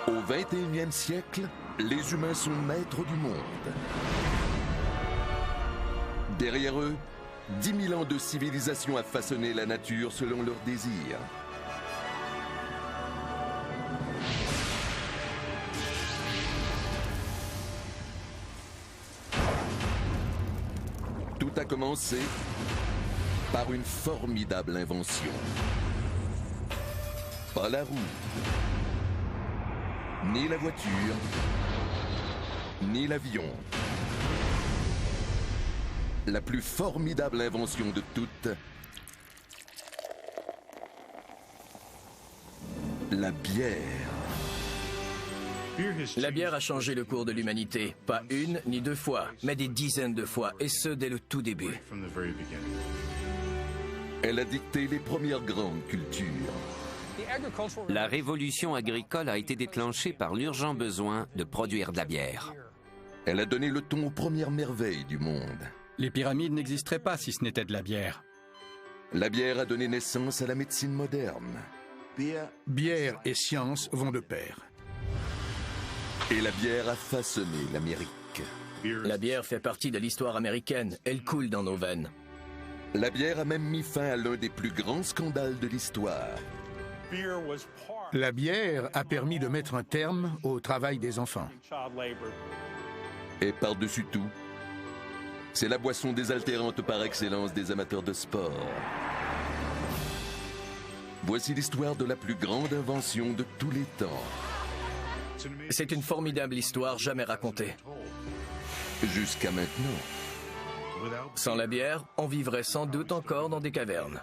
Au XXIe siècle, les humains sont maîtres du monde. Derrière eux, 10 000 ans de civilisation à façonner la nature selon leurs désirs. Tout a commencé par une formidable invention. Pas la roue, ni la voiture, ni l'avion. La plus formidable invention de toutes, la bière. La bière a changé le cours de l'humanité, pas une ni deux fois, mais des dizaines de fois, et ce dès le tout début. Elle a dicté les premières grandes cultures. La révolution agricole a été déclenchée par l'urgent besoin de produire de la bière. Elle a donné le ton aux premières merveilles du monde. Les pyramides n'existeraient pas si ce n'était de la bière. La bière a donné naissance à la médecine moderne. Bière et science vont de pair. Et la bière a façonné l'Amérique. La bière fait partie de l'histoire américaine, elle coule dans nos veines. La bière a même mis fin à l'un des plus grands scandales de l'histoire. La bière a permis de mettre un terme au travail des enfants. Et par-dessus tout, c'est la boisson désaltérante par excellence des amateurs de sport. Voici l'histoire de la plus grande invention de tous les temps. C'est une formidable histoire jamais racontée. Jusqu'à maintenant. Sans la bière, on vivrait sans doute encore dans des cavernes.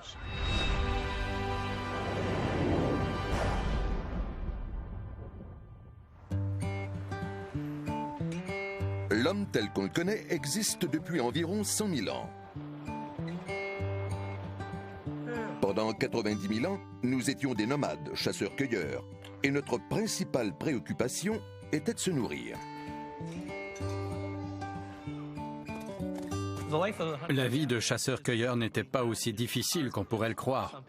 L'homme tel qu'on le connaît existe depuis environ 100 000 ans. Pendant 90 000 ans, nous étions des nomades, chasseurs-cueilleurs, et notre principale préoccupation était de se nourrir. La vie de chasseur-cueilleur n'était pas aussi difficile qu'on pourrait le croire.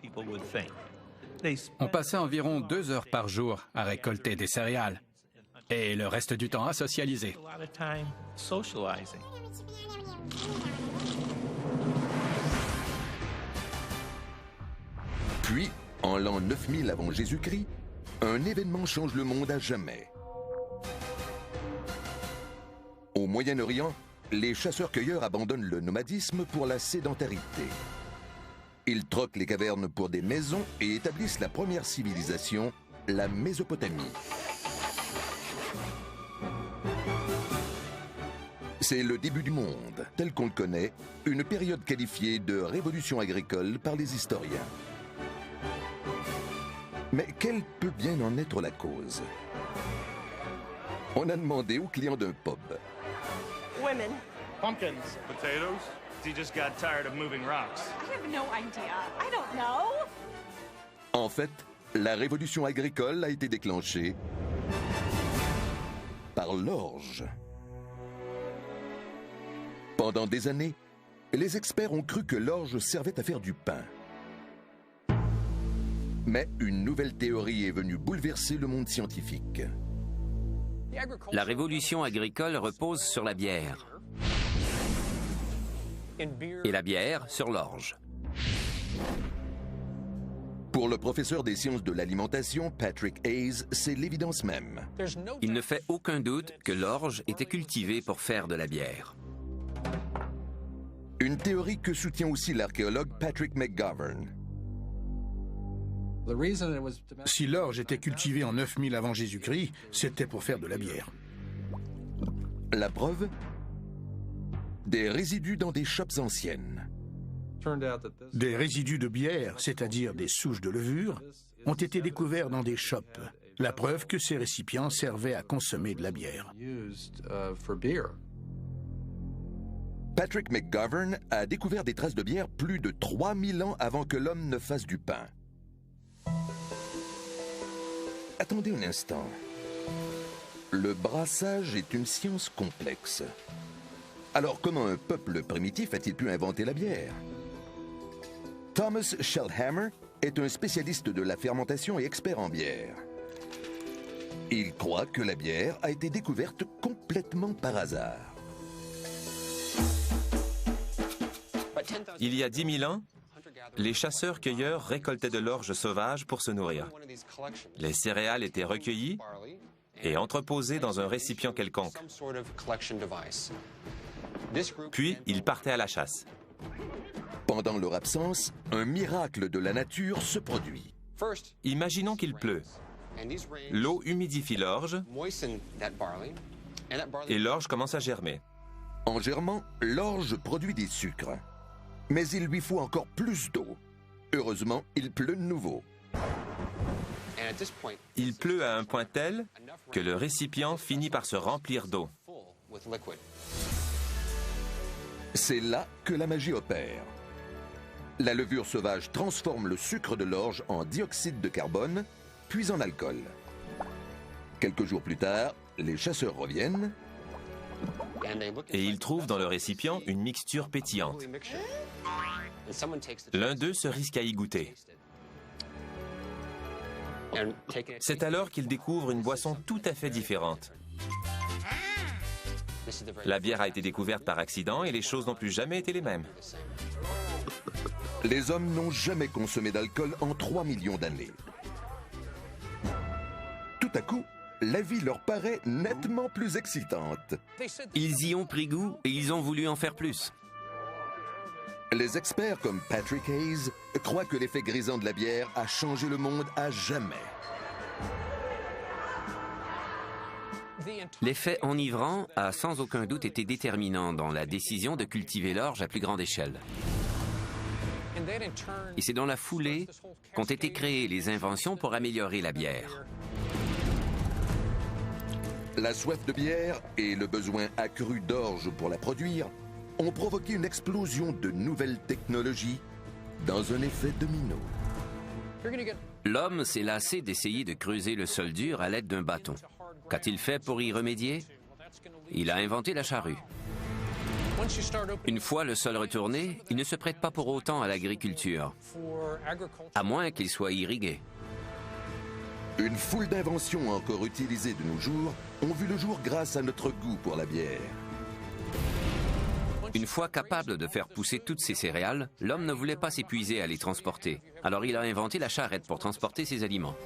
On passait environ 2 heures par jour à récolter des céréales et le reste du temps à socialiser. Puis, en l'an 9000 avant Jésus-Christ, un événement change le monde à jamais. Au Moyen-Orient, les chasseurs-cueilleurs abandonnent le nomadisme pour la sédentarité. Ils troquent les cavernes pour des maisons et établissent la première civilisation, la Mésopotamie. C'est le début du monde, tel qu'on le connaît, une période qualifiée de révolution agricole par les historiens. Mais quelle peut bien en être la cause? On a demandé aux clients d'un pub. Women. Pumpkins. Potatoes. He just got tired of moving rocks. I have no idea. I don't know. En fait, la révolution agricole a été déclenchée par l'orge. Pendant des années, les experts ont cru que l'orge servait à faire du pain. Mais une nouvelle théorie est venue bouleverser le monde scientifique. La révolution agricole repose sur la bière et la bière sur l'orge. Pour le professeur des sciences de l'alimentation, Patrick Hayes, c'est l'évidence même. Il ne fait aucun doute que l'orge était cultivée pour faire de la bière. Une théorie que soutient aussi l'archéologue Patrick McGovern. Si l'orge était cultivée en 9000 avant Jésus-Christ, c'était pour faire de la bière. La preuve? Des résidus dans des chopes anciennes. Des résidus de bière, c'est-à-dire des souches de levure, ont été découverts dans des chopes. La preuve que ces récipients servaient à consommer de la bière. Patrick McGovern a découvert des traces de bière plus de 3000 ans avant que l'homme ne fasse du pain. Attendez un instant. Le brassage est une science complexe. Alors comment un peuple primitif a-t-il pu inventer la bière? Thomas Sheldhammer est un spécialiste de la fermentation et expert en bière. Il croit que la bière a été découverte complètement par hasard. Il y a 10 000 ans, les chasseurs-cueilleurs récoltaient de l'orge sauvage pour se nourrir. Les céréales étaient recueillies et entreposées dans un récipient quelconque. Puis, ils partaient à la chasse. Pendant leur absence, un miracle de la nature se produit. Imaginons qu'il pleut. L'eau humidifie l'orge et l'orge commence à germer. En germant, l'orge produit des sucres. Mais il lui faut encore plus d'eau. Heureusement, il pleut de nouveau. Il pleut à un point tel que le récipient finit par se remplir d'eau. C'est là que la magie opère. La levure sauvage transforme le sucre de l'orge en dioxyde de carbone, puis en alcool. Quelques jours plus tard, les chasseurs reviennent et ils trouvent dans le récipient une mixture pétillante. L'un d'eux se risque à y goûter. C'est alors qu'ils découvrent une boisson tout à fait différente. La bière a été découverte par accident et les choses n'ont plus jamais été les mêmes. Les hommes n'ont jamais consommé d'alcool en 3 millions d'années. Tout à coup, la vie leur paraît nettement plus excitante. Ils y ont pris goût et ils ont voulu en faire plus. Les experts comme Patrick Hayes croient que l'effet grisant de la bière a changé le monde à jamais. L'effet enivrant a sans aucun doute été déterminant dans la décision de cultiver l'orge à plus grande échelle. Et c'est dans la foulée qu'ont été créées les inventions pour améliorer la bière. La soif de bière et le besoin accru d'orge pour la produire ont provoqué une explosion de nouvelles technologies dans un effet domino. L'homme s'est lassé d'essayer de creuser le sol dur à l'aide d'un bâton. Qu'a-t-il fait pour y remédier? Il a inventé la charrue. Une fois le sol retourné, il ne se prête pas pour autant à l'agriculture, à moins qu'il soit irrigué. Une foule d'inventions encore utilisées de nos jours ont vu le jour grâce à notre goût pour la bière. Une fois capable de faire pousser toutes ces céréales, l'homme ne voulait pas s'épuiser à les transporter. Alors il a inventé la charrette pour transporter ses aliments.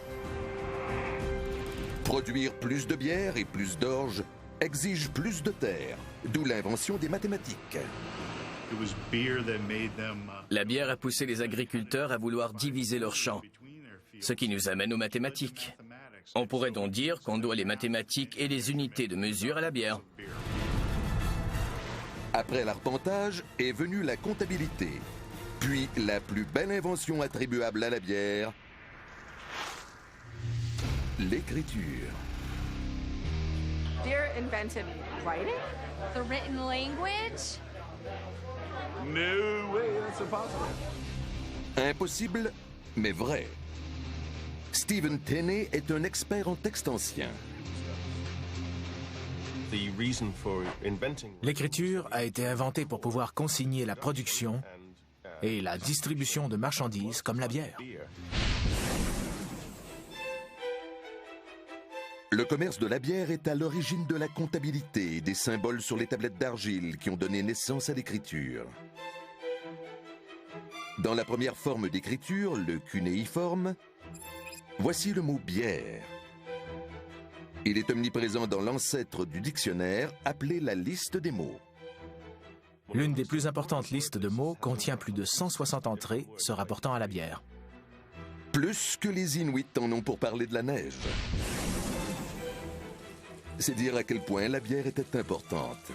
Produire plus de bière et plus d'orge exige plus de terre, d'où l'invention des mathématiques. La bière a poussé les agriculteurs à vouloir diviser leurs champs, ce qui nous amène aux mathématiques. On pourrait donc dire qu'on doit les mathématiques et les unités de mesure à la bière. Après l'arpentage est venue la comptabilité, puis la plus belle invention attribuable à la bière, l'écriture. Beer invented writing? The written language? No way, that's impossible. Impossible, mais vrai. Stephen Tenney est un expert en texte ancien. L'écriture a été inventée pour pouvoir consigner la production et la distribution de marchandises comme la bière. Le commerce de la bière est à l'origine de la comptabilité et des symboles sur les tablettes d'argile qui ont donné naissance à l'écriture. Dans la première forme d'écriture, le cunéiforme, voici le mot bière. Il est omniprésent dans l'ancêtre du dictionnaire appelé la liste des mots. L'une des plus importantes listes de mots contient plus de 160 entrées se rapportant à la bière. Plus que les Inuits en ont pour parler de la neige. C'est dire à quel point la bière était importante.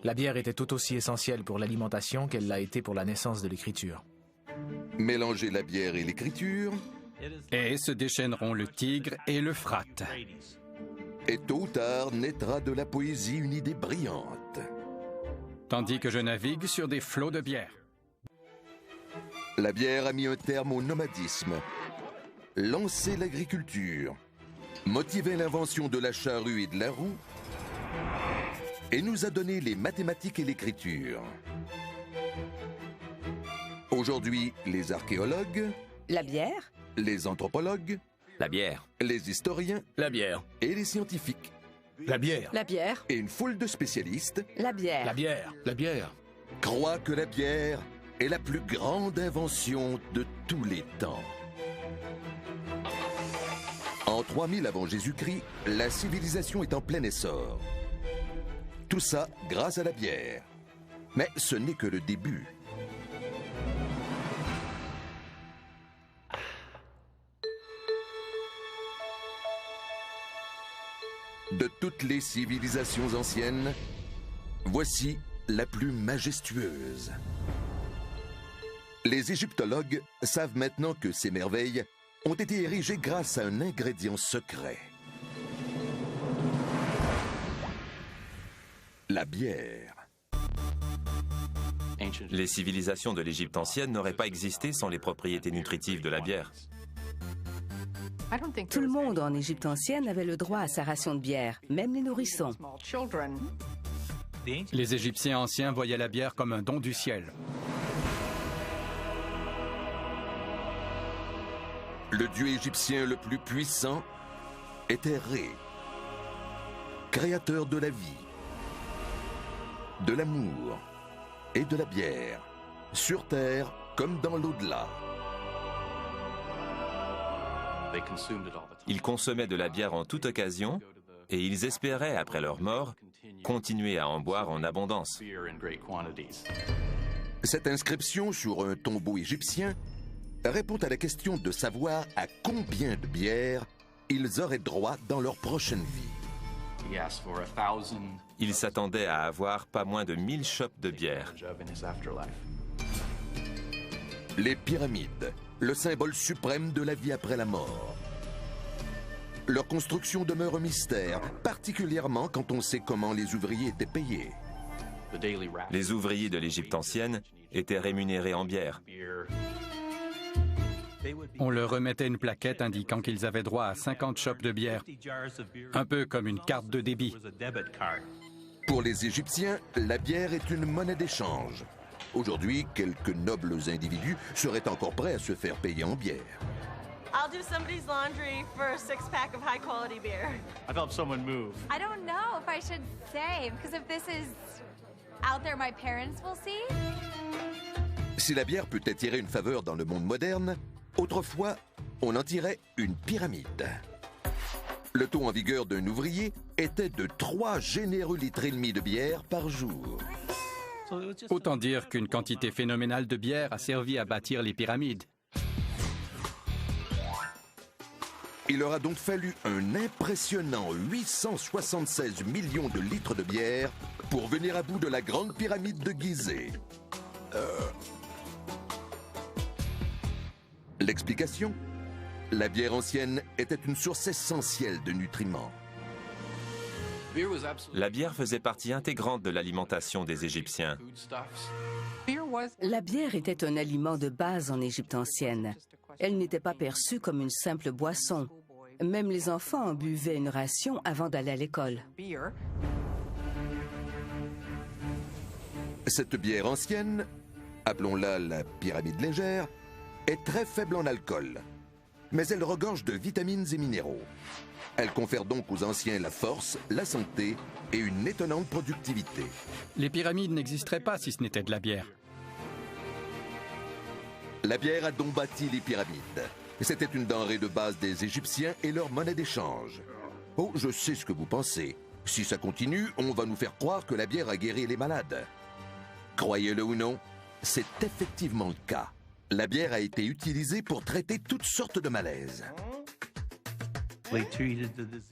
La bière était tout aussi essentielle pour l'alimentation qu'elle l'a été pour la naissance de l'écriture. Mélanger la bière et l'écriture, Et se déchaîneront le tigre et l'Euphrate. et tôt ou tard naîtra de la poésie une idée brillante. Tandis que je navigue sur des flots de bière. La bière a mis un terme au nomadisme, lancé l'agriculture, motivé l'invention de la charrue et de la roue, et nous a donné les mathématiques et l'écriture. Aujourd'hui, les archéologues, La bière? les anthropologues La bière. Les historiens. La bière. Et les scientifiques. La bière. La bière. Et une foule de spécialistes. La bière. La bière. La bière. Croient que la bière est la plus grande invention de tous les temps. En 3000 avant Jésus-Christ, la civilisation est en plein essor. Tout ça grâce à la bière. Mais ce n'est que le début. De toutes les civilisations anciennes, voici la plus majestueuse. Les égyptologues savent maintenant que ces merveilles ont été érigées grâce à un ingrédient secret. La bière. Les civilisations de l'Égypte ancienne n'auraient pas existé sans les propriétés nutritives de la bière. Tout le monde en Égypte ancienne avait le droit à sa ration de bière, même les nourrissons. Les Égyptiens anciens voyaient la bière comme un don du ciel. Le dieu égyptien le plus puissant était Ré, créateur de la vie, de l'amour et de la bière, sur Terre comme dans l'au-delà. Ils consommaient de la bière en toute occasion et ils espéraient, après leur mort, continuer à en boire en abondance. Cette inscription sur un tombeau égyptien répond à la question de savoir à combien de bières ils auraient droit dans leur prochaine vie. Ils s'attendaient à avoir pas moins de 1000 chopes de bière. Les pyramides, le symbole suprême de la vie après la mort. Leur construction demeure un mystère, particulièrement quand on sait comment les ouvriers étaient payés. Les ouvriers de l'Égypte ancienne étaient rémunérés en bière. On leur remettait une plaquette indiquant qu'ils avaient droit à 50 chopes de bière, un peu comme une carte de débit. Pour les Égyptiens, la bière est une monnaie d'échange. Aujourd'hui, quelques nobles individus seraient encore prêts à se faire payer en bière. I'll do somebody's laundry for a 6-pack of high-quality beer. I've helped someone move. I don't know if I should say, because if this is out there, my parents will see. Si la bière peut attirer une faveur dans le monde moderne, autrefois, on en tirait une pyramide. Le taux en vigueur d'un ouvrier était de 3 généreux litres et demi de bière par jour. Autant dire qu'une quantité phénoménale de bière a servi à bâtir les pyramides. Il leur a donc fallu un impressionnant 876 millions de litres de bière pour venir à bout de la grande pyramide de Gizeh. L'explication ? La bière ancienne était une source essentielle de nutriments. La bière faisait partie intégrante de l'alimentation des Égyptiens. La bière était un aliment de base en Égypte ancienne. Elle n'était pas perçue comme une simple boisson. Même les enfants en buvaient une ration avant d'aller à l'école. Cette bière ancienne, appelons-la la pyramide légère, est très faible en alcool. Mais elle regorge de vitamines et minéraux. Elle confère donc aux anciens la force, la santé et une étonnante productivité. Les pyramides n'existeraient pas si ce n'était de la bière. La bière a donc bâti les pyramides. C'était une denrée de base des Égyptiens et leur monnaie d'échange. Oh, je sais ce que vous pensez. Si ça continue, on va nous faire croire que la bière a guéri les malades. Croyez-le ou non, c'est effectivement le cas. La bière a été utilisée pour traiter toutes sortes de malaises.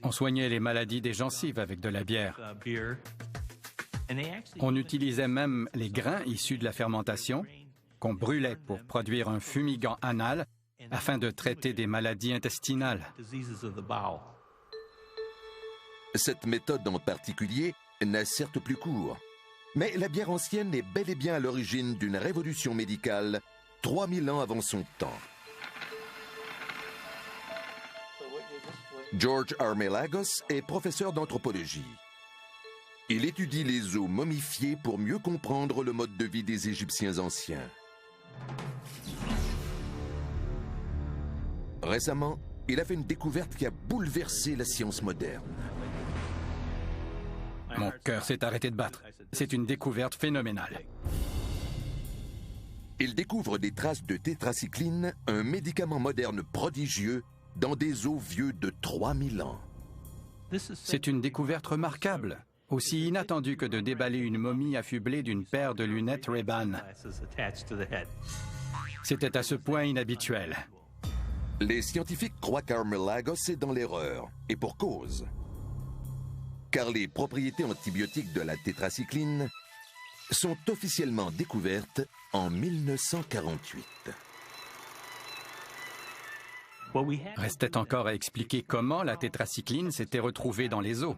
On soignait les maladies des gencives avec de la bière. On utilisait même les grains issus de la fermentation qu'on brûlait pour produire un fumigant anal afin de traiter des maladies intestinales. Cette méthode en particulier n'a certes plus cours, mais la bière ancienne est bel et bien à l'origine d'une révolution médicale 3000 ans avant son temps. George Armelagos est professeur d'anthropologie. Il étudie les os momifiés pour mieux comprendre le mode de vie des Égyptiens anciens. Récemment, il a fait une découverte qui a bouleversé la science moderne. Mon cœur s'est arrêté de battre. C'est une découverte phénoménale. Il découvre des traces de tétracycline, un médicament moderne prodigieux, dans des os vieux de 3000 ans. C'est une découverte remarquable, aussi inattendue que de déballer une momie affublée d'une paire de lunettes Ray-Ban. C'était à ce point inhabituel. Les scientifiques croient qu'Armelagos est dans l'erreur, et pour cause. Car les propriétés antibiotiques de la tétracycline sont officiellement découvertes en 1948. Restait encore à expliquer comment la tétracycline s'était retrouvée dans les os.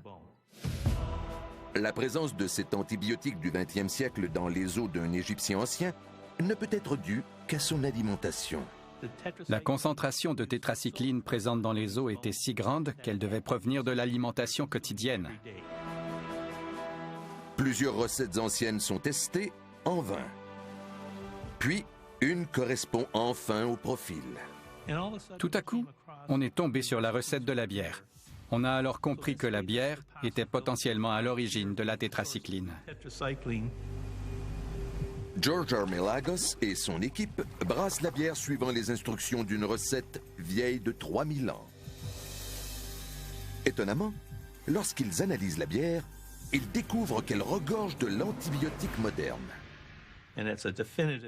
La présence de cet antibiotique du XXe siècle dans les os d'un Égyptien ancien ne peut être due qu'à son alimentation. La concentration de tétracycline présente dans les os était si grande qu'elle devait provenir de l'alimentation quotidienne. Plusieurs recettes anciennes sont testées en vain. Puis, une correspond enfin au profil. Tout à coup, on est tombé sur la recette de la bière. On a alors compris que la bière était potentiellement à l'origine de la tétracycline. George Armelagos et son équipe brassent la bière suivant les instructions d'une recette vieille de 3000 ans. Étonnamment, lorsqu'ils analysent la bière, ils découvrent qu'elle regorge de l'antibiotique moderne.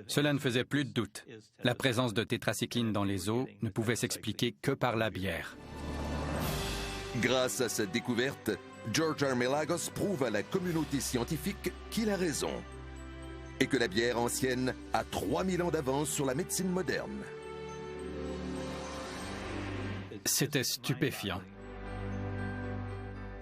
Cela ne faisait plus de doute. La présence de tétracycline dans les os ne pouvait s'expliquer que par la bière. Grâce à cette découverte, George Armelagos prouve à la communauté scientifique qu'il a raison et que la bière ancienne a 3000 ans d'avance sur la médecine moderne. C'était stupéfiant.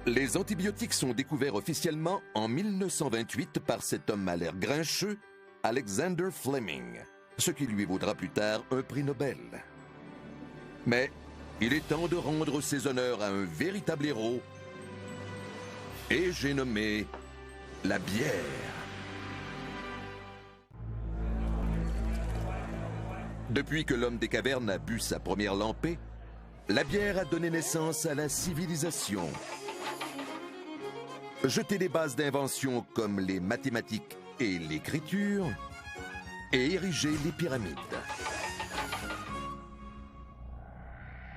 Les antibiotiques sont découverts officiellement en 1928 par cet homme à l'air grincheux, Alexander Fleming, ce qui lui vaudra plus tard un prix Nobel. Mais il est temps de rendre ses honneurs à un véritable héros, et j'ai nommé la bière. Depuis que l'homme des cavernes a bu sa première lampée, la bière a donné naissance à la civilisation. Jeté les bases d'inventions comme les mathématiques et l'écriture, et érigé les pyramides.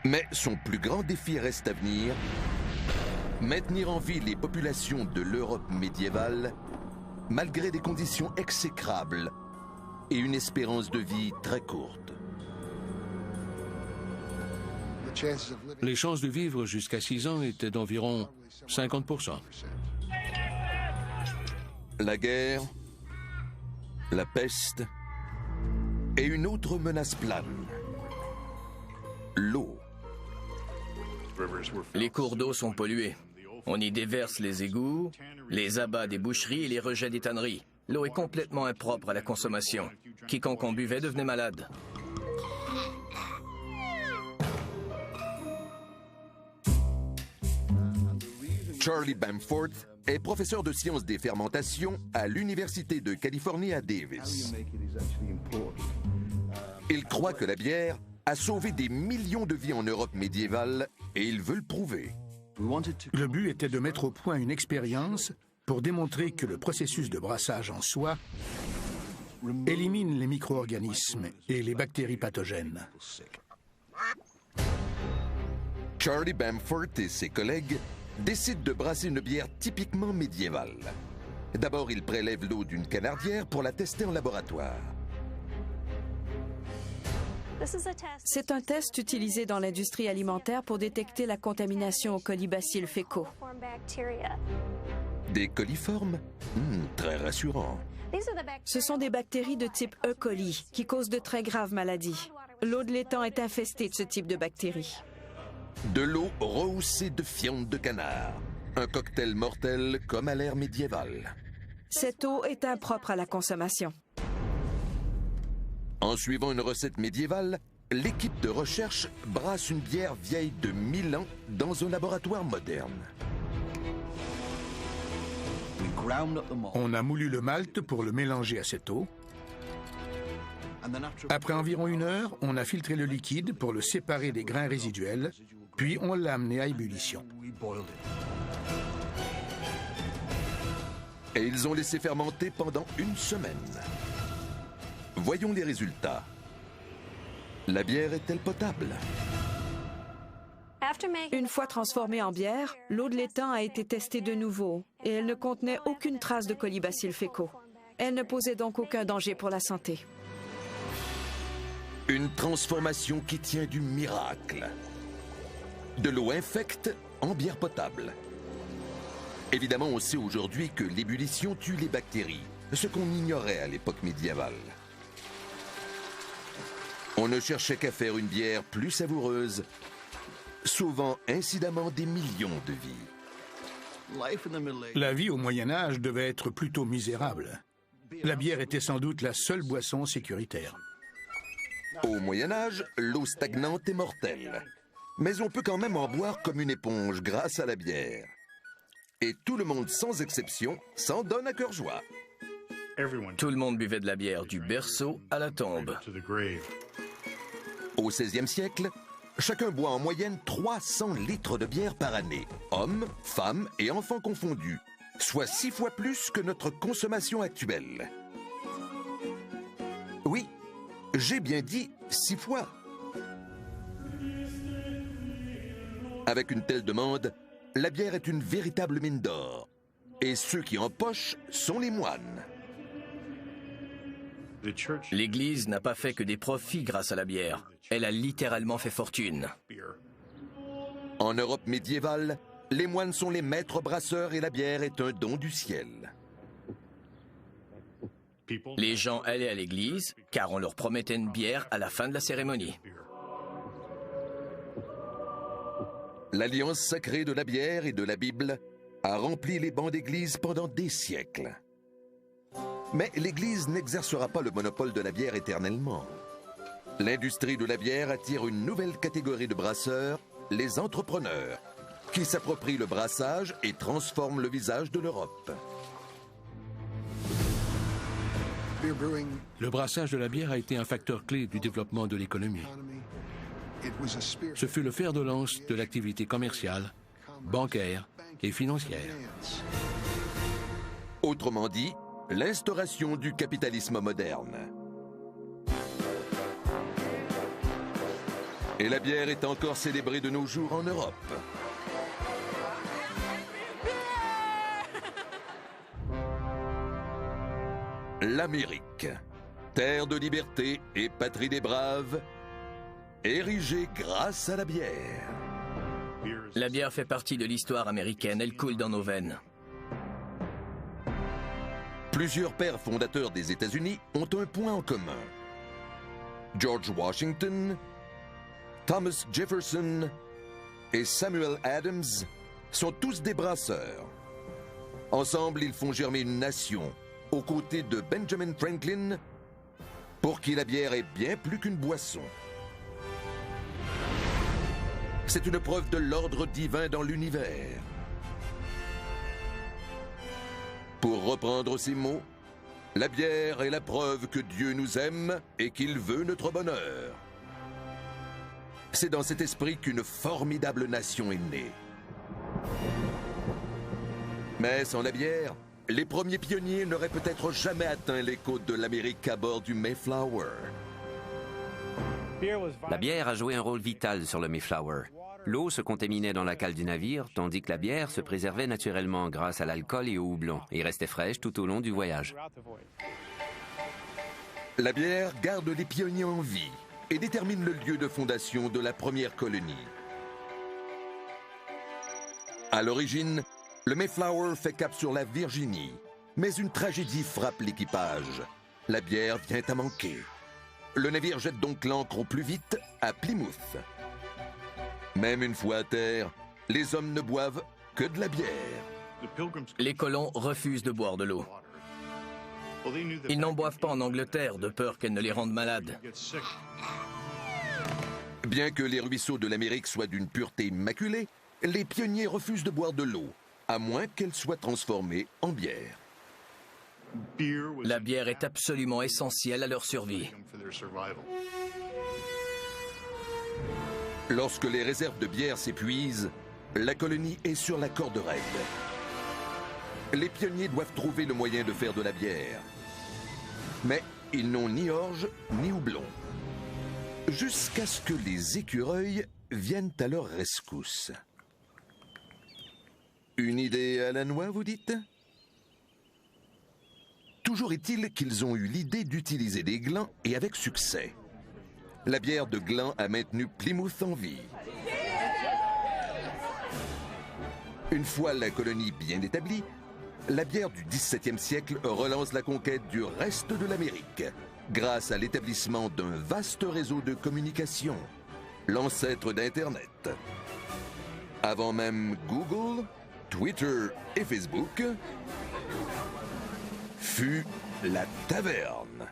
Mais son plus grand défi reste à venir, maintenir en vie les populations de l'Europe médiévale, malgré des conditions exécrables et une espérance de vie très courte. Les chances de vivre jusqu'à 6 ans étaient d'environ 50%. La guerre, la peste et une autre menace plane. L'eau. Les cours d'eau sont pollués. On y déverse les égouts, les abats des boucheries et les rejets des tanneries. L'eau est complètement impropre à la consommation. Quiconque en buvait devenait malade. Charlie Bamford est professeur de sciences des fermentations à l'Université de Californie à Davis. Il croit que la bière a sauvé des millions de vies en Europe médiévale et il veut le prouver. Le but était de mettre au point une expérience pour démontrer que le processus de brassage en soi élimine les micro-organismes et les bactéries pathogènes. Charlie Bamford et ses collègues décident de brasser une bière typiquement médiévale. D'abord, ils prélèvent l'eau d'une canardière pour la tester en laboratoire. C'est un test utilisé dans l'industrie alimentaire pour détecter la contamination aux colibacilles fécaux. Des coliformes? Très rassurant. Ce sont des bactéries de type E. coli qui causent de très graves maladies. L'eau de l'étang est infestée de ce type de bactéries. De l'eau rehaussée de fientes de canard. Un cocktail mortel comme à l'ère médiévale. Cette eau est impropre à la consommation. En suivant une recette médiévale, l'équipe de recherche brasse une bière vieille de 1000 ans dans un laboratoire moderne. On a moulu le malt pour le mélanger à cette eau. Après environ 1 heure, on a filtré le liquide pour le séparer des grains résiduels, puis on l'a amené à ébullition. Et ils ont laissé fermenter pendant 1 semaine. Voyons les résultats. La bière est-elle potable? Une fois transformée en bière, l'eau de l'étang a été testée de nouveau et elle ne contenait aucune trace de colibacilles fécaux. Elle ne posait donc aucun danger pour la santé. Une transformation qui tient du miracle. De l'eau infecte en bière potable. Évidemment, on sait aujourd'hui que l'ébullition tue les bactéries, ce qu'on ignorait à l'époque médiévale. On ne cherchait qu'à faire une bière plus savoureuse, sauvant incidemment des millions de vies. La vie au Moyen Âge devait être plutôt misérable. La bière était sans doute la seule boisson sécuritaire. Au Moyen Âge, l'eau stagnante est mortelle. Mais on peut quand même en boire comme une éponge grâce à la bière. Et tout le monde, sans exception, s'en donne à cœur joie. Tout le monde buvait de la bière du berceau à la tombe. Au XVIe siècle, chacun boit en moyenne 300 litres de bière par année, hommes, femmes et enfants confondus, soit 6 fois plus que notre consommation actuelle. Oui, j'ai bien dit 6 fois. Avec une telle demande, la bière est une véritable mine d'or. Et ceux qui empochent sont les moines. L'Église n'a pas fait que des profits grâce à la bière. Elle a littéralement fait fortune. En Europe médiévale, les moines sont les maîtres brasseurs et la bière est un don du ciel. Les gens allaient à l'église car on leur promettait une bière à la fin de la cérémonie. L'alliance sacrée de la bière et de la Bible a rempli les bancs d'église pendant des siècles. Mais l'Église n'exercera pas le monopole de la bière éternellement. L'industrie de la bière attire une nouvelle catégorie de brasseurs, les entrepreneurs, qui s'approprient le brassage et transforment le visage de l'Europe. Le brassage de la bière a été un facteur clé du développement de l'économie. Ce fut le fer de lance de l'activité commerciale, bancaire et financière. Autrement dit, l'instauration du capitalisme moderne. Et la bière est encore célébrée de nos jours en Europe. L'Amérique, terre de liberté et patrie des braves, érigée grâce à la bière. La bière fait partie de l'histoire américaine, elle coule dans nos veines. Plusieurs pères fondateurs des États-Unis ont un point en commun. George Washington, Thomas Jefferson et Samuel Adams sont tous des brasseurs. Ensemble, ils font germer une nation, aux côtés de Benjamin Franklin, pour qui la bière est bien plus qu'une boisson. C'est une preuve de l'ordre divin dans l'univers. Pour reprendre ces mots, la bière est la preuve que Dieu nous aime et qu'il veut notre bonheur. C'est dans cet esprit qu'une formidable nation est née. Mais sans la bière, les premiers pionniers n'auraient peut-être jamais atteint les côtes de l'Amérique à bord du Mayflower. La bière a joué un rôle vital sur le Mayflower. L'eau se contaminait dans la cale du navire, tandis que la bière se préservait naturellement grâce à l'alcool et au houblon, et restait fraîche tout au long du voyage. La bière garde les pionniers en vie et détermine le lieu de fondation de la première colonie. À l'origine, le Mayflower fait cap sur la Virginie, mais une tragédie frappe l'équipage. La bière vient à manquer. Le navire jette donc l'ancre au plus vite à Plymouth. Même une fois à terre, les hommes ne boivent que de la bière. Les colons refusent de boire de l'eau. Ils n'en boivent pas en Angleterre de peur qu'elle ne les rende malades. Bien que les ruisseaux de l'Amérique soient d'une pureté immaculée, les pionniers refusent de boire de l'eau, à moins qu'elle soit transformée en bière. La bière est absolument essentielle à leur survie. Lorsque les réserves de bière s'épuisent, la colonie est sur la corde raide. Les pionniers doivent trouver le moyen de faire de la bière. Mais ils n'ont ni orge ni houblon. Jusqu'à ce que les écureuils viennent à leur rescousse. Une idée à la noix, vous dites? Toujours est-il qu'ils ont eu l'idée d'utiliser des glands et avec succès. La bière de gland a maintenu Plymouth en vie. Une fois la colonie bien établie, la bière du XVIIe siècle relance la conquête du reste de l'Amérique, grâce à l'établissement d'un vaste réseau de communication, l'ancêtre d'Internet. Avant même Google, Twitter et Facebook, fut la taverne.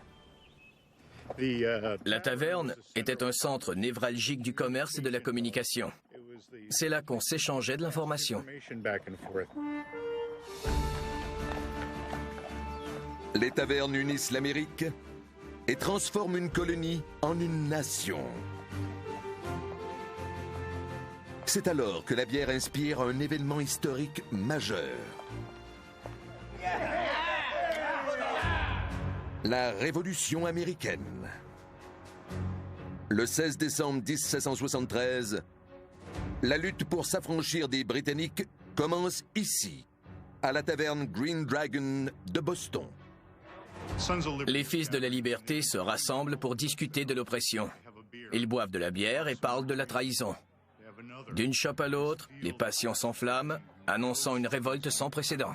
La taverne était un centre névralgique du commerce et de la communication. C'est là qu'on s'échangeait de l'information. Les tavernes unissent l'Amérique et transforment une colonie en une nation. C'est alors que la bière inspire un événement historique majeur. La Révolution américaine. Le 16 décembre 1773, la lutte pour s'affranchir des Britanniques commence ici, à la taverne Green Dragon de Boston. Les fils de la liberté se rassemblent pour discuter de l'oppression. Ils boivent de la bière et parlent de la trahison. D'une chope à l'autre, les passions s'enflamment, annonçant une révolte sans précédent.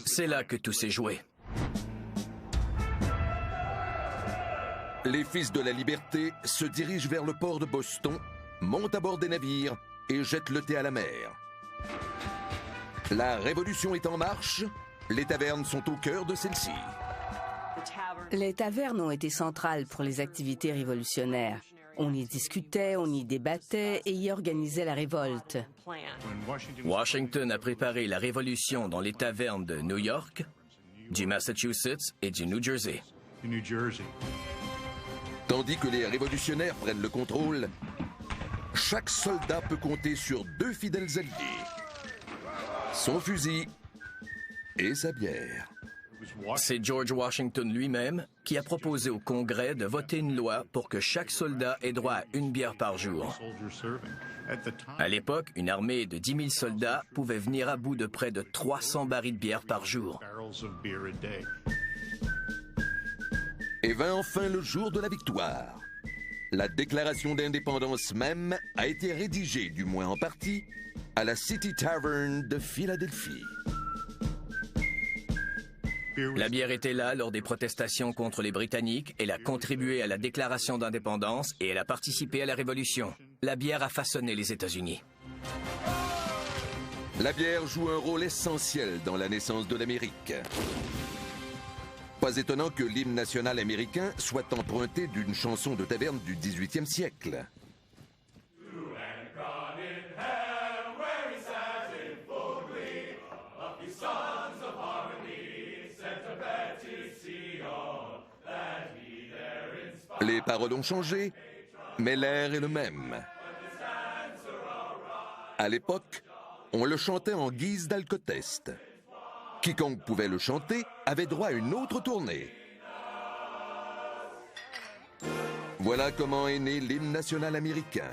C'est là que tout s'est joué. Les fils de la liberté se dirigent vers le port de Boston, montent à bord des navires et jettent le thé à la mer. La révolution est en marche, les tavernes sont au cœur de celle-ci. Les tavernes ont été centrales pour les activités révolutionnaires. On y discutait, on y débattait et y organisait la révolte. Washington a préparé la révolution dans les tavernes de New York, du Massachusetts et du New Jersey. Tandis que les révolutionnaires prennent le contrôle, chaque soldat peut compter sur 2 fidèles alliés. Son fusil et sa bière. C'est George Washington lui-même qui a proposé au Congrès de voter une loi pour que chaque soldat ait droit à une bière par jour. À l'époque, une armée de 10 000 soldats pouvait venir à bout de près de 300 barils de bière par jour. Et vint enfin le jour de la victoire. La déclaration d'indépendance même a été rédigée, du moins en partie, à la City Tavern de Philadelphie. La bière était là lors des protestations contre les Britanniques, elle a contribué à la déclaration d'indépendance et elle a participé à la Révolution. La bière a façonné les États-Unis. La bière joue un rôle essentiel dans la naissance de l'Amérique. Pas étonnant que l'hymne national américain soit emprunté d'une chanson de taverne du XVIIIe siècle. Les paroles ont changé, mais l'air est le même. À l'époque, on le chantait en guise d'alcotest. Quiconque pouvait le chanter avait droit à une autre tournée. Voilà comment est né l'hymne national américain.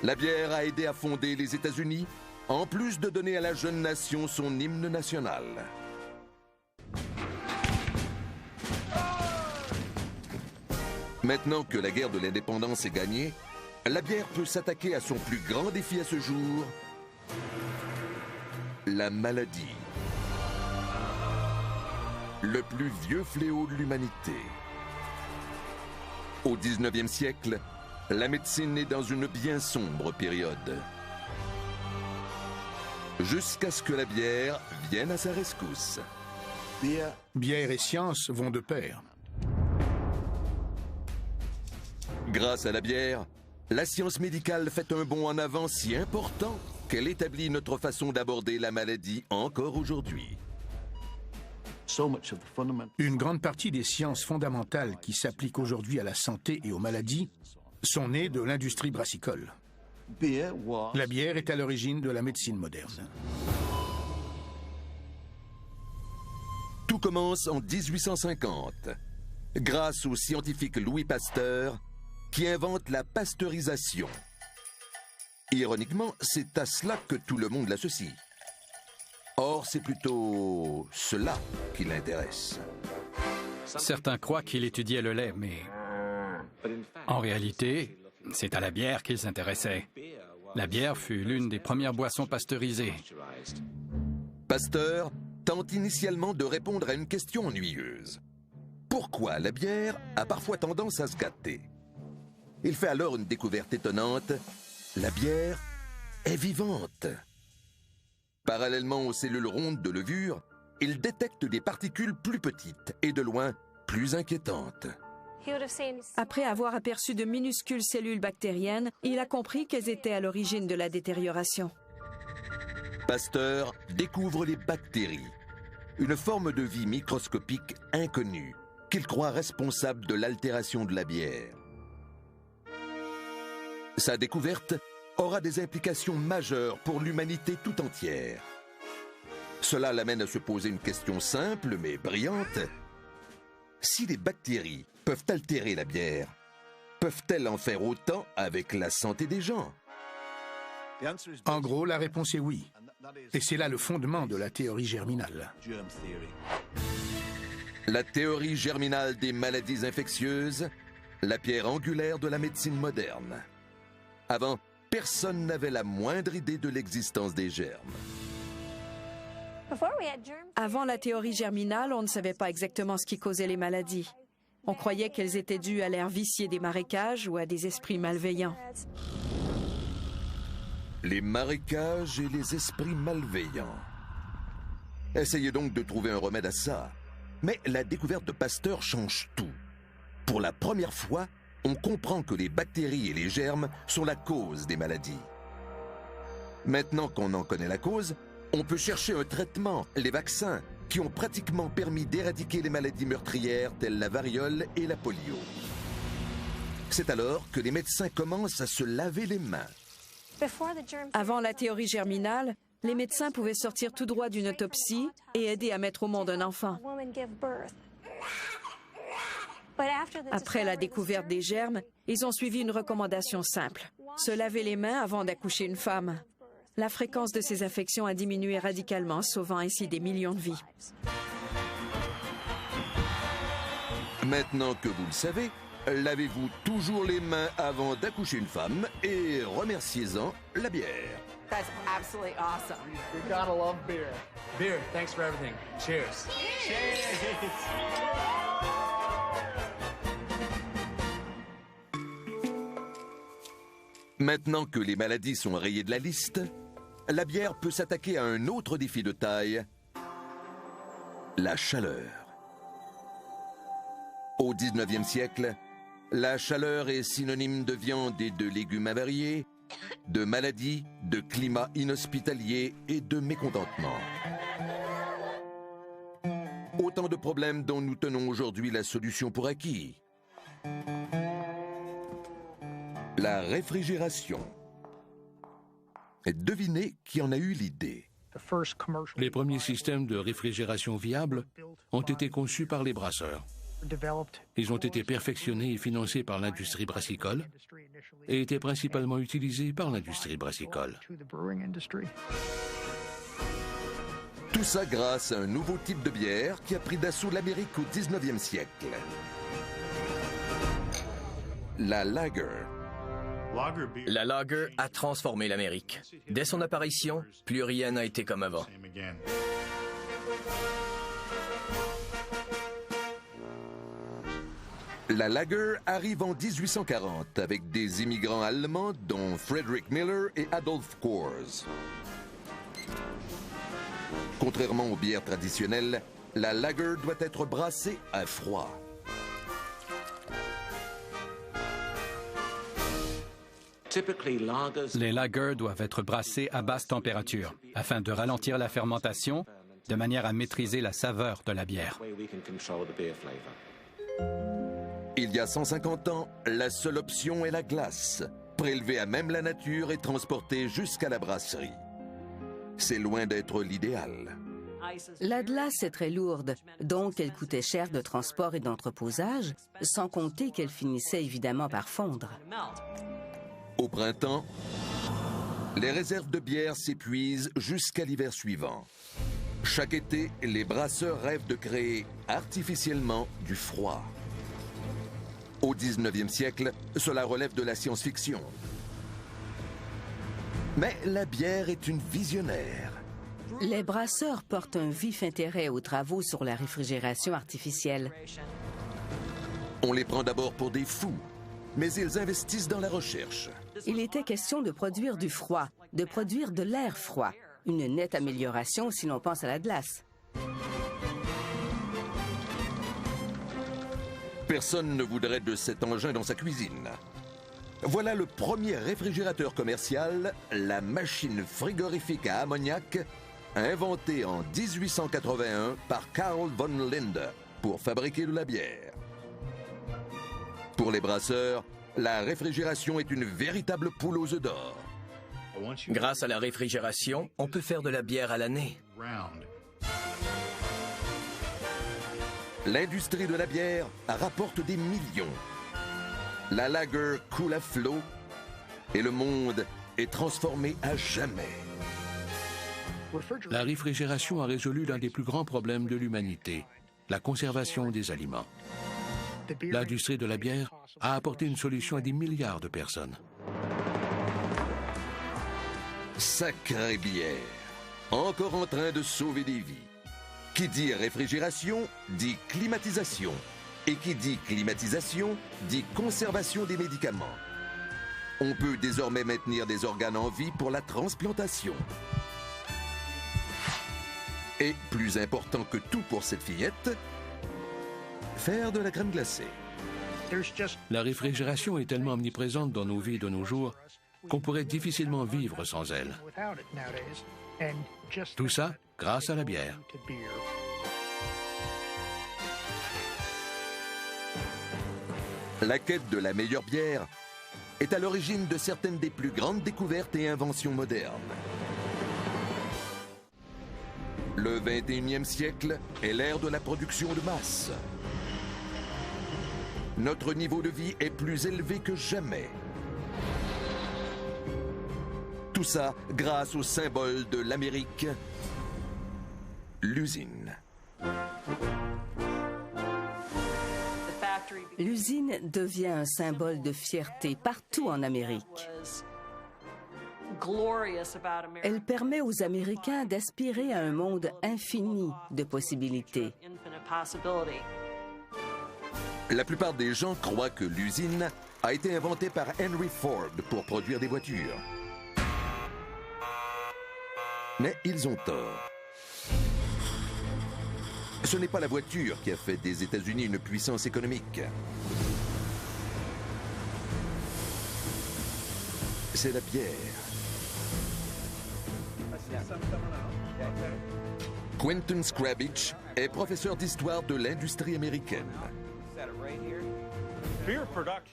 La bière a aidé à fonder les États-Unis, en plus de donner à la jeune nation son hymne national. Maintenant que la guerre de l'indépendance est gagnée, la bière peut s'attaquer à son plus grand défi à ce jour, la maladie. Le plus vieux fléau de l'humanité. Au 19e siècle, la médecine est dans une bien sombre période. Jusqu'à ce que la bière vienne à sa rescousse. Bière et science vont de pair. Grâce à la bière, la science médicale fait un bond en avant si important qu'elle établit notre façon d'aborder la maladie encore aujourd'hui. Une grande partie des sciences fondamentales qui s'appliquent aujourd'hui à la santé et aux maladies sont nées de l'industrie brassicole. La bière est à l'origine de la médecine moderne. Tout commence en 1850, grâce au scientifique Louis Pasteur, qui invente la pasteurisation. Ironiquement, c'est à cela que tout le monde l'associe. Or, c'est plutôt cela qui l'intéresse. Certains croient qu'il étudiait le lait, mais en réalité, c'est à la bière qu'il s'intéressait. La bière fut l'une des premières boissons pasteurisées. Pasteur tente initialement de répondre à une question ennuyeuse. Pourquoi la bière a parfois tendance à se gâter? Il fait alors une découverte étonnante. La bière est vivante. Parallèlement aux cellules rondes de levure, il détecte des particules plus petites et de loin plus inquiétantes. Après avoir aperçu de minuscules cellules bactériennes, il a compris qu'elles étaient à l'origine de la détérioration. Pasteur découvre les bactéries, une forme de vie microscopique inconnue qu'il croit responsable de l'altération de la bière. Sa découverte aura des implications majeures pour l'humanité tout entière. Cela l'amène à se poser une question simple mais brillante. Si les bactéries peuvent altérer la bière, peuvent-elles en faire autant avec la santé des gens? En gros, la réponse est oui. Et c'est là le fondement de la théorie germinale. La théorie germinale des maladies infectieuses, la pierre angulaire de la médecine moderne. Avant, personne n'avait la moindre idée de l'existence des germes. Avant la théorie germinale, on ne savait pas exactement ce qui causait les maladies. On croyait qu'elles étaient dues à l'air vicié des marécages ou à des esprits malveillants. Les marécages et les esprits malveillants. Essayez donc de trouver un remède à ça. Mais la découverte de Pasteur change tout. Pour la première fois, on comprend que les bactéries et les germes sont la cause des maladies. Maintenant qu'on en connaît la cause, on peut chercher un traitement, les vaccins, qui ont pratiquement permis d'éradiquer les maladies meurtrières telles la variole et la polio. C'est alors que les médecins commencent à se laver les mains. Avant la théorie germinale, les médecins pouvaient sortir tout droit d'une autopsie et aider à mettre au monde un enfant. Après la découverte des germes, ils ont suivi une recommandation simple: se laver les mains avant d'accoucher une femme. La fréquence de ces infections a diminué radicalement, sauvant ainsi des millions de vies. Maintenant que vous le savez, lavez-vous toujours les mains avant d'accoucher une femme et remerciez-en la bière. That's absolutely awesome. You gotta love beer. Beer, thanks for everything. Cheers. Cheers. Maintenant que les maladies sont rayées de la liste, la bière peut s'attaquer à un autre défi de taille, la chaleur. Au 19e siècle, la chaleur est synonyme de viande et de légumes avariés, de maladies, de climat inhospitalier et de mécontentement. Autant de problèmes dont nous tenons aujourd'hui la solution pour acquis. La réfrigération. Et devinez qui en a eu l'idée. Les premiers systèmes de réfrigération viables ont été conçus par les brasseurs. Ils ont été perfectionnés et financés par l'industrie brassicole et étaient principalement utilisés par l'industrie brassicole. Tout ça grâce à un nouveau type de bière qui a pris d'assaut l'Amérique au 19e siècle. La lager. La lager a transformé l'Amérique. Dès son apparition, plus rien n'a été comme avant. La lager arrive en 1840 avec des immigrants allemands dont Friedrich Miller et Adolf Coors. Contrairement aux bières traditionnelles, la lager doit être brassée à froid. Les lagers doivent être brassés à basse température afin de ralentir la fermentation de manière à maîtriser la saveur de la bière. Il y a 150 ans, la seule option est la glace, prélevée à même la nature et transportée jusqu'à la brasserie. C'est loin d'être l'idéal. La glace est très lourde, donc elle coûtait cher de transport et d'entreposage, sans compter qu'elle finissait évidemment par fondre. Au printemps, les réserves de bière s'épuisent jusqu'à l'hiver suivant. Chaque été, les brasseurs rêvent de créer artificiellement du froid. Au 19e siècle, cela relève de la science-fiction. Mais la bière est une visionnaire. Les brasseurs portent un vif intérêt aux travaux sur la réfrigération artificielle. On les prend d'abord pour des fous, mais ils investissent dans la recherche. Il était question de produire du froid, de produire de l'air froid. Une nette amélioration si l'on pense à la glace. Personne ne voudrait de cet engin dans sa cuisine. Voilà le premier réfrigérateur commercial, la machine frigorifique à ammoniac, inventée en 1881 par Carl von Linde pour fabriquer de la bière. Pour les brasseurs, la réfrigération est une véritable poule aux œufs d'or. Grâce à la réfrigération, on peut faire de la bière à l'année. L'industrie de la bière rapporte des millions. La lager coule à flot et le monde est transformé à jamais. La réfrigération a résolu l'un des plus grands problèmes de l'humanité, la conservation des aliments. L'industrie de la bière a apporté une solution à des milliards de personnes. Sacrée bière, encore en train de sauver des vies. Qui dit réfrigération, dit climatisation. Et qui dit climatisation, dit conservation des médicaments. On peut désormais maintenir des organes en vie pour la transplantation. Et, plus important que tout pour cette fillette, faire de la crème glacée. La réfrigération est tellement omniprésente dans nos vies de nos jours qu'on pourrait difficilement vivre sans elle. Tout ça grâce à la bière. La quête de la meilleure bière est à l'origine de certaines des plus grandes découvertes et inventions modernes. Le 21e siècle est l'ère de la production de masse. Notre niveau de vie est plus élevé que jamais. Tout ça grâce au symbole de l'Amérique, l'usine. L'usine devient un symbole de fierté partout en Amérique. Elle permet aux Américains d'aspirer à un monde infini de possibilités. La plupart des gens croient que l'usine a été inventée par Henry Ford pour produire des voitures. Mais ils ont tort. Ce n'est pas la voiture qui a fait des États-Unis une puissance économique. C'est la bière. Quentin Scravich est professeur d'histoire de l'industrie américaine.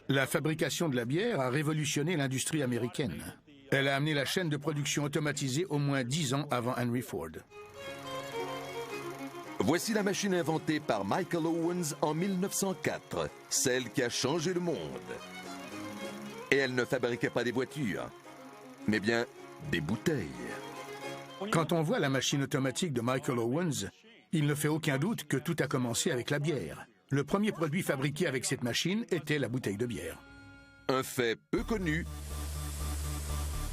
La fabrication de la bière a révolutionné l'industrie américaine. Elle a amené la chaîne de production automatisée au moins 10 ans avant Henry Ford. Voici la machine inventée par Michael Owens en 1904, celle qui a changé le monde. Et elle ne fabriquait pas des voitures, mais bien des bouteilles. Quand on voit la machine automatique de Michael Owens, il ne fait aucun doute que tout a commencé avec la bière. Le premier produit fabriqué avec cette machine était la bouteille de bière. Un fait peu connu,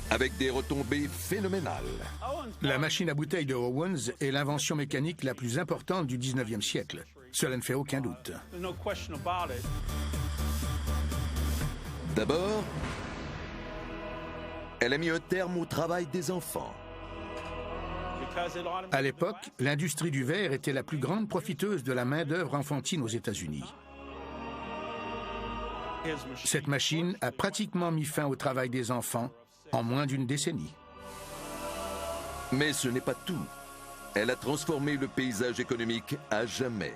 avec des retombées phénoménales. La machine à bouteille de Owens est l'invention mécanique la plus importante du 19e siècle. Cela ne fait aucun doute. D'abord, elle a mis un terme au travail des enfants. À l'époque, l'industrie du verre était la plus grande profiteuse de la main-d'œuvre enfantine aux États-Unis. Cette machine a pratiquement mis fin au travail des enfants en moins d'une décennie. Mais ce n'est pas tout. Elle a transformé le paysage économique à jamais.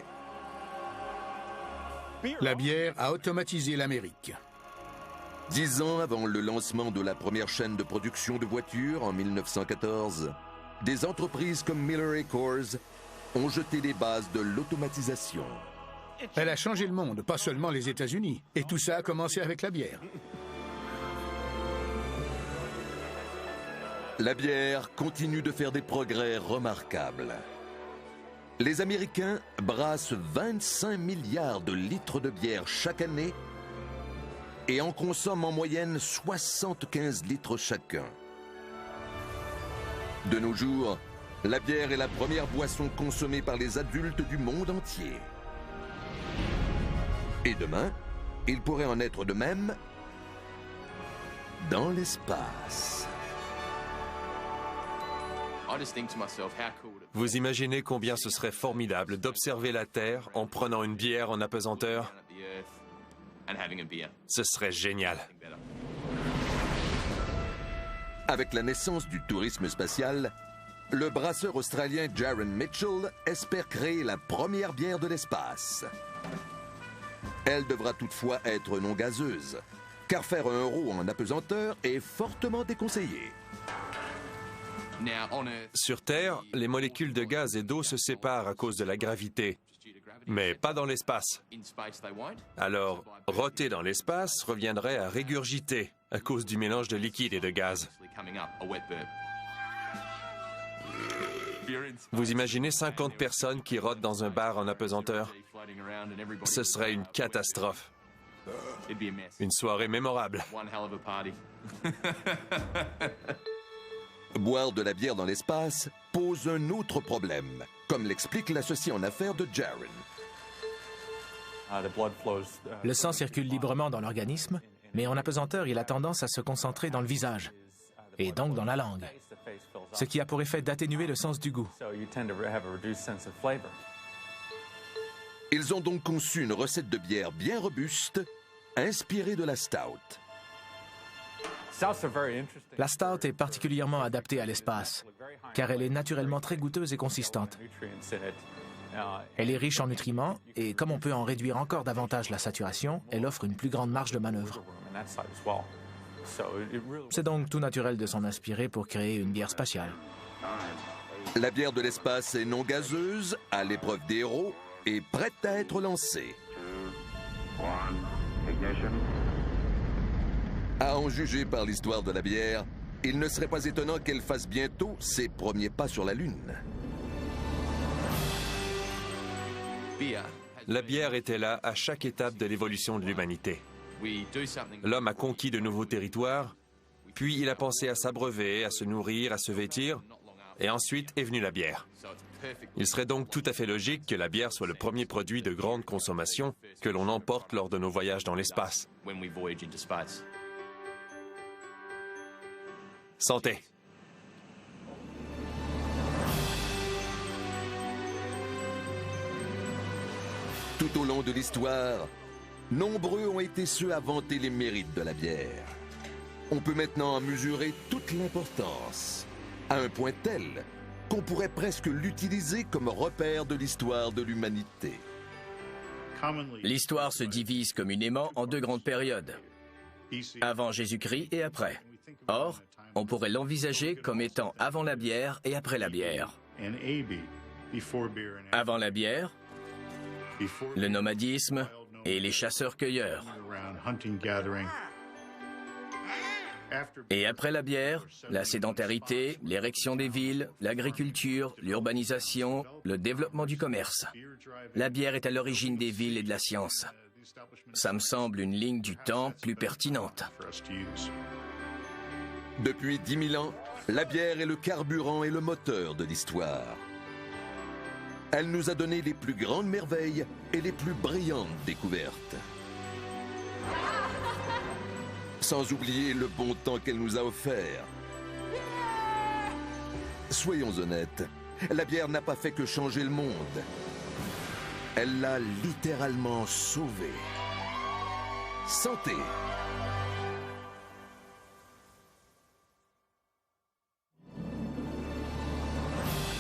La bière a automatisé l'Amérique. 10 ans avant le lancement de la première chaîne de production de voitures en 1914, des entreprises comme Miller & Coors ont jeté les bases de l'automatisation. Elle a changé le monde, pas seulement les États-Unis. Et tout ça a commencé avec la bière. La bière continue de faire des progrès remarquables. Les Américains brassent 25 milliards de litres de bière chaque année et en consomment en moyenne 75 litres chacun. De nos jours, la bière est la première boisson consommée par les adultes du monde entier. Et demain, il pourrait en être de même dans l'espace. Vous imaginez combien ce serait formidable d'observer la Terre en prenant une bière en apesanteur? Ce serait génial. Avec la naissance du tourisme spatial, le brasseur australien Jaron Mitchell espère créer la première bière de l'espace. Elle devra toutefois être non gazeuse, car faire 1 euro en apesanteur est fortement déconseillé. Sur Terre, les molécules de gaz et d'eau se séparent à cause de la gravité, mais pas dans l'espace. Alors, roter dans l'espace reviendrait à régurgiter à cause du mélange de liquide et de gaz. Vous imaginez 50 personnes qui rotent dans un bar en apesanteur? Ce serait une catastrophe. Une soirée mémorable. Boire de la bière dans l'espace pose un autre problème, comme l'explique l'associé en affaires de Jaron. Le sang circule librement dans l'organisme, mais en apesanteur, il a tendance à se concentrer dans le visage, et donc dans la langue, ce qui a pour effet d'atténuer le sens du goût. Ils ont donc conçu une recette de bière bien robuste, inspirée de la stout. La stout est particulièrement adaptée à l'espace, car elle est naturellement très goûteuse et consistante. Elle est riche en nutriments, et comme on peut en réduire encore davantage la saturation, elle offre une plus grande marge de manœuvre. C'est donc tout naturel de s'en inspirer pour créer une bière spatiale. La bière de l'espace est non gazeuse, à l'épreuve des héros, et prête à être lancée. À en juger par l'histoire de la bière, il ne serait pas étonnant qu'elle fasse bientôt ses premiers pas sur la Lune. La bière était là à chaque étape de l'évolution de l'humanité. L'homme a conquis de nouveaux territoires, puis il a pensé à s'abreuver, à se nourrir, à se vêtir, et ensuite est venue la bière. Il serait donc tout à fait logique que la bière soit le premier produit de grande consommation que l'on emporte lors de nos voyages dans l'espace. Santé! Tout au long de l'histoire, nombreux ont été ceux à vanter les mérites de la bière. On peut maintenant en mesurer toute l'importance, à un point tel qu'on pourrait presque l'utiliser comme repère de l'histoire de l'humanité. L'histoire se divise communément en 2 grandes périodes, avant Jésus-Christ et après. Or, on pourrait l'envisager comme étant avant la bière et après la bière. Avant la bière, le nomadisme et les chasseurs-cueilleurs. Et après la bière, la sédentarité, l'érection des villes, l'agriculture, l'urbanisation, le développement du commerce. La bière est à l'origine des villes et de la science. Ça me semble une ligne du temps plus pertinente. Depuis 10 000 ans, la bière est le carburant et le moteur de l'histoire. Elle nous a donné les plus grandes merveilles et les plus brillantes découvertes. Sans oublier le bon temps qu'elle nous a offert. Soyons honnêtes, la bière n'a pas fait que changer le monde. Elle l'a littéralement sauvé. Santé.